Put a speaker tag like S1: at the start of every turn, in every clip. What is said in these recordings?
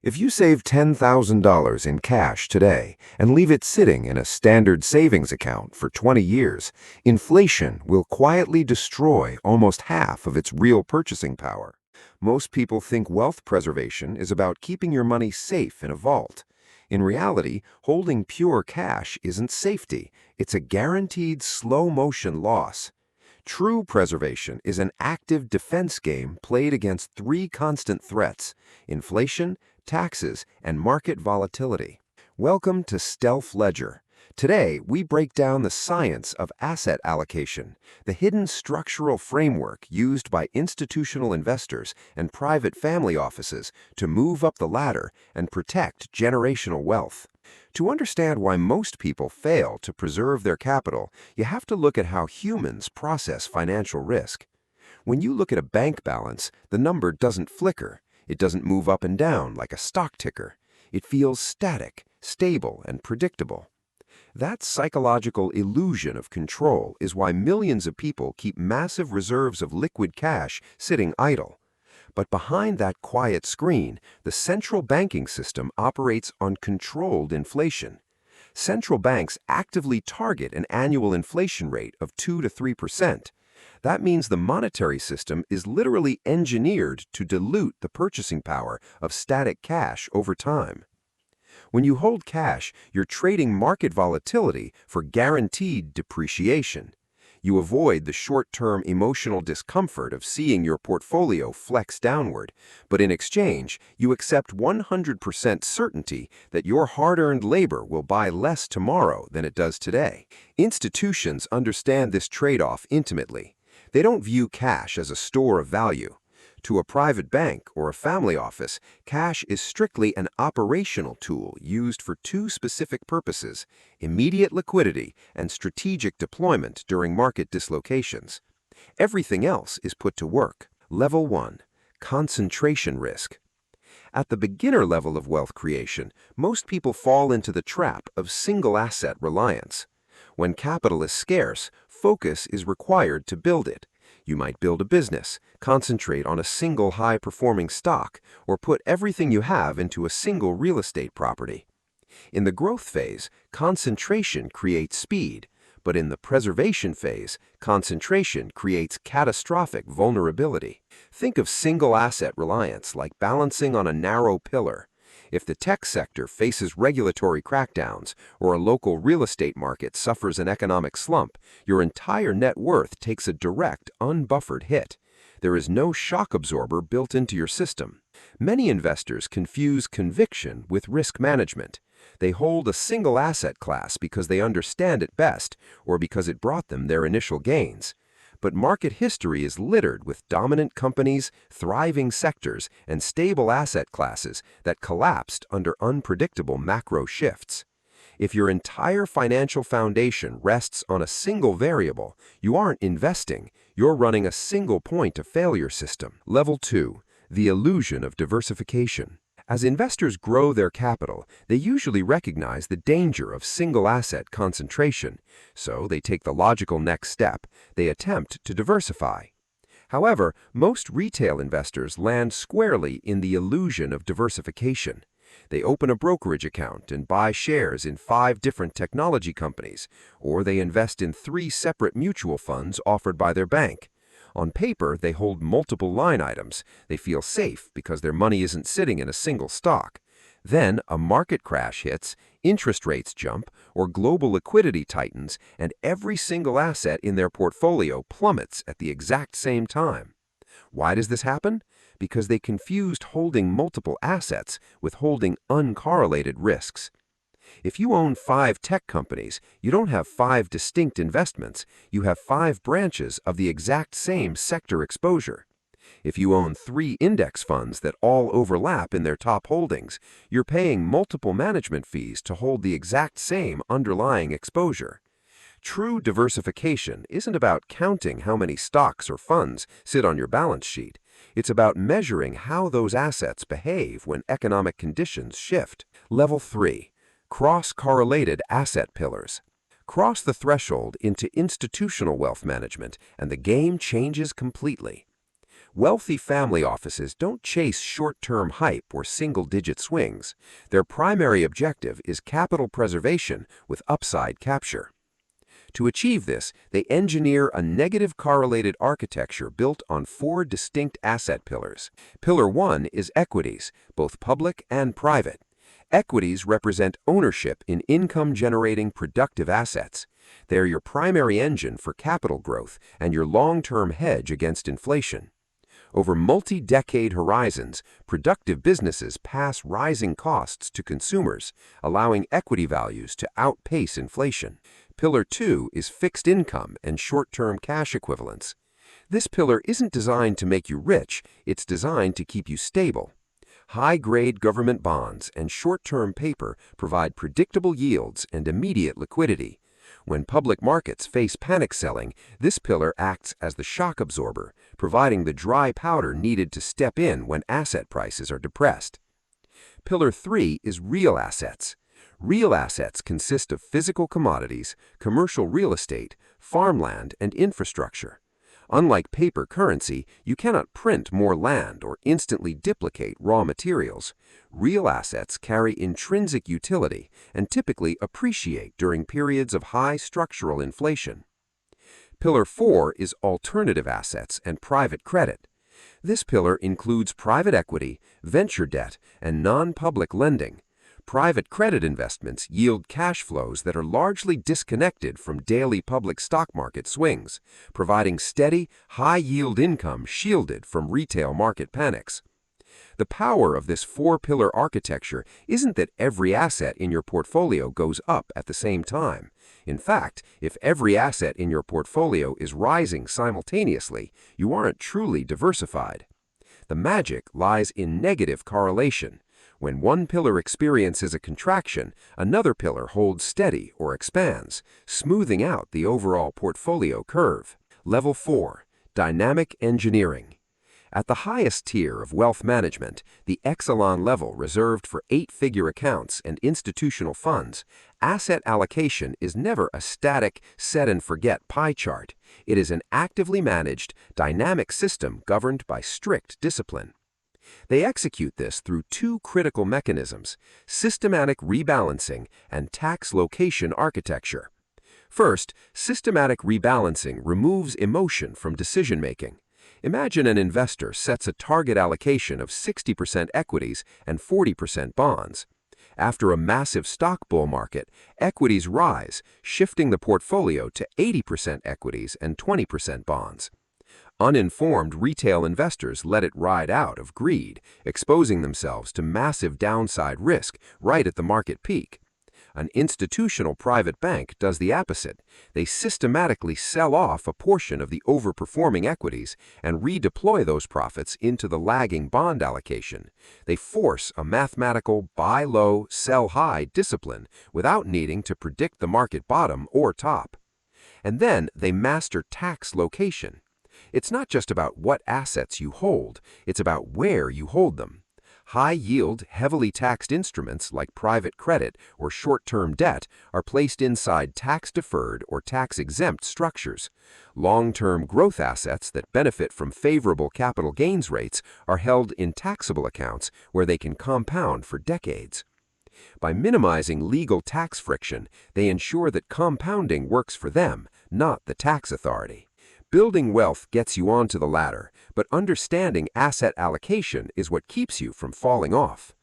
S1: If you save $10,000 in cash today and leave it sitting in a standard savings account for 20 years, inflation will quietly destroy almost half of its real purchasing power. Most people think wealth preservation is about keeping your money safe in a vault. In reality, holding pure cash isn't safety, it's a guaranteed slow-motion loss. True preservation is an active defense game played against three constant threats: inflation, taxes, and market volatility. Welcome to Stealth Ledger. Today, we break down the science of asset allocation, the hidden structural framework used by institutional investors and private family offices to move up the ladder and protect generational wealth. To understand why most people fail to preserve their capital, you have to look at how humans process financial risk. When you look at a bank balance, the number doesn't flicker. It doesn't move up and down like a stock ticker. It feels static, stable, and predictable. That psychological illusion of control is why millions of people keep massive reserves of liquid cash sitting idle. But behind that quiet screen, the central banking system operates on controlled inflation. Central banks actively target an annual inflation rate of 2 to 3%. That means the monetary system is literally engineered to dilute the purchasing power of static cash over time. When you hold cash, you're trading market volatility for guaranteed depreciation. You avoid the short-term emotional discomfort of seeing your portfolio flex downward, but in exchange, you accept 100% certainty that your hard-earned labor will buy less tomorrow than it does today. Institutions understand this trade-off intimately. They don't view cash as a store of value. To a private bank or a family office, cash is strictly an operational tool used for two specific purposes: immediate liquidity and strategic deployment during market dislocations. Everything else is put to work. Level 1. Concentration risk. At the beginner level of wealth creation, most people fall into the trap of single asset reliance. When capital is scarce, focus is required to build it. You might build a business, concentrate on a single high-performing stock, or put everything you have into a single real estate property. In the growth phase, concentration creates speed, but in the preservation phase, concentration creates catastrophic vulnerability. Think of single asset reliance like balancing on a narrow pillar. If the tech sector faces regulatory crackdowns or a local real estate market suffers an economic slump, your entire net worth takes a direct, unbuffered hit. There is no shock absorber built into your system. Many investors confuse conviction with risk management. They hold a single asset class because they understand it best or because it brought them their initial gains. But market history is littered with dominant companies, thriving sectors, and stable asset classes that collapsed under unpredictable macro shifts. If your entire financial foundation rests on a single variable, you aren't investing, you're running a single point of failure system. Level 2. The illusion of diversification. As investors grow their capital, they usually recognize the danger of single asset concentration, so they take the logical next step. They attempt to diversify. However, most retail investors land squarely in the illusion of diversification. They open a brokerage account and buy shares in 5 different technology companies, or they invest in 3 separate mutual funds offered by their bank. On paper, they hold multiple line items. They feel safe because their money isn't sitting in a single stock. Then a market crash hits, interest rates jump, or global liquidity tightens, and every single asset in their portfolio plummets at the exact same time. Why does this happen? Because they confused holding multiple assets with holding uncorrelated risks. If you own 5 tech companies, you don't have 5 distinct investments, you have 5 branches of the exact same sector exposure. If you own 3 index funds that all overlap in their top holdings, you're paying multiple management fees to hold the exact same underlying exposure. True diversification isn't about counting how many stocks or funds sit on your balance sheet. It's about measuring how those assets behave when economic conditions shift. Level 3. Cross-correlated asset pillars. Cross the threshold into institutional wealth management, and the game changes completely. Wealthy family offices don't chase short-term hype or single-digit swings. Their primary objective is capital preservation with upside capture. To achieve this, they engineer a negative correlated architecture built on four distinct asset pillars. Pillar 1 is equities, both public and private. Equities represent ownership in income-generating productive assets. They're your primary engine for capital growth and your long-term hedge against inflation. Over multi-decade horizons, productive businesses pass rising costs to consumers, allowing equity values to outpace inflation. Pillar 2 is fixed income and short-term cash equivalents. This pillar isn't designed to make you rich, it's designed to keep you stable. High-grade government bonds and short-term paper provide predictable yields and immediate liquidity. When public markets face panic selling, this pillar acts as the shock absorber, providing the dry powder needed to step in when asset prices are depressed. Pillar 3 is real assets. Real assets consist of physical commodities, commercial real estate, farmland, and infrastructure. Unlike paper currency, you cannot print more land or instantly duplicate raw materials. Real assets carry intrinsic utility and typically appreciate during periods of high structural inflation. Pillar 4 is alternative assets and private credit. This pillar includes private equity, venture debt, and non-public lending. Private credit investments yield cash flows that are largely disconnected from daily public stock market swings, providing steady, high-yield income shielded from retail market panics. The power of this four-pillar architecture isn't that every asset in your portfolio goes up at the same time. In fact, if every asset in your portfolio is rising simultaneously, you aren't truly diversified. The magic lies in negative correlation. When one pillar experiences a contraction, another pillar holds steady or expands, smoothing out the overall portfolio curve. Level 4. Dynamic engineering. At the highest tier of wealth management, the Echelon level reserved for 8-figure accounts and institutional funds, asset allocation is never a static, set-and-forget pie chart. It is an actively managed, dynamic system governed by strict discipline. They execute this through two critical mechanisms: systematic rebalancing and tax location architecture. First, systematic rebalancing removes emotion from decision-making. Imagine an investor sets a target allocation of 60% equities and 40% bonds. After a massive stock bull market, equities rise, shifting the portfolio to 80% equities and 20% bonds. Uninformed retail investors let it ride out of greed, exposing themselves to massive downside risk right at the market peak. An institutional private bank does the opposite. They systematically sell off a portion of the overperforming equities and redeploy those profits into the lagging bond allocation. They force a mathematical buy low, sell high discipline without needing to predict the market bottom or top. And then they master tax location. It's not just about what assets you hold, it's about where you hold them. High-yield, heavily taxed instruments like private credit or short-term debt are placed inside tax-deferred or tax-exempt structures. Long-term growth assets that benefit from favorable capital gains rates are held in taxable accounts where they can compound for decades. By minimizing legal tax friction, they ensure that compounding works for them, not the tax authority. Building wealth gets you onto the ladder, but understanding asset allocation is what keeps you from falling off.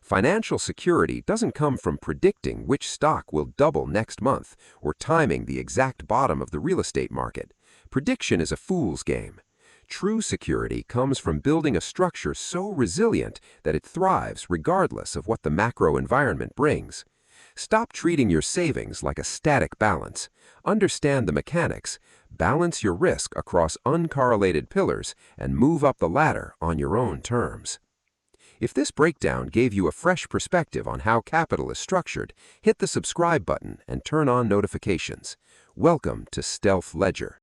S1: Financial security doesn't come from predicting which stock will double next month or timing the exact bottom of the real estate market. Prediction is a fool's game. True security comes from building a structure so resilient that it thrives regardless of what the macro environment brings. Stop treating your savings like a static balance. Understand the mechanics, balance your risk across uncorrelated pillars, and move up the ladder on your own terms. If this breakdown gave you a fresh perspective on how capital is structured, hit the subscribe button and turn on notifications. Welcome to Stealth Ledger.